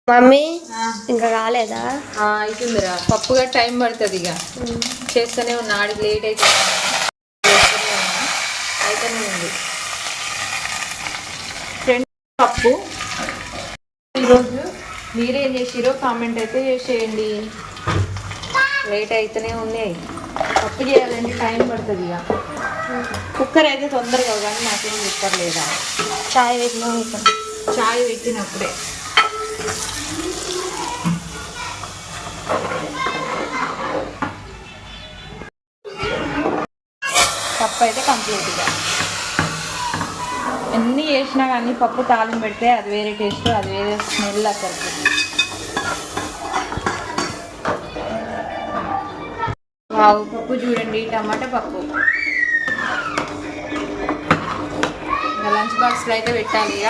Mummy ఇంకా కాలేదా? అవుతుందిరా, పప్పుగా టైం పడుతుంది. ఇక చేస్తూనే ఉన్నా, ఆడికి లేట్ అయితే అయితేనే ఉంది. ఫ్రెండ్ పప్పు ఈరోజు మీరేం చేసిరో కామెంట్ అయితే చేసేయండి. లేట్ అయితేనే ఉంది. పప్పు చేయాలంటే టైం పడుతుంది. ఇక కుక్కర్ అయితే తొందరగా, కానీ నాకేం కుక్కర్ లేదా. చాయ్ పెట్టినా చాయ్ పెట్టినప్పుడే పప్పు అయితే కంప్లీట్గా ఎన్ని చేసినా కానీ పప్పు తాలింపు పెడితే అది వేరే టేస్ట్, అది వేరే స్మెల్ అసలు. వావ్, పప్పు చూడండి, టమాటా పప్పు. ఇంకా లంచ్ బాక్స్లో అయితే పెట్టాలి. ఇక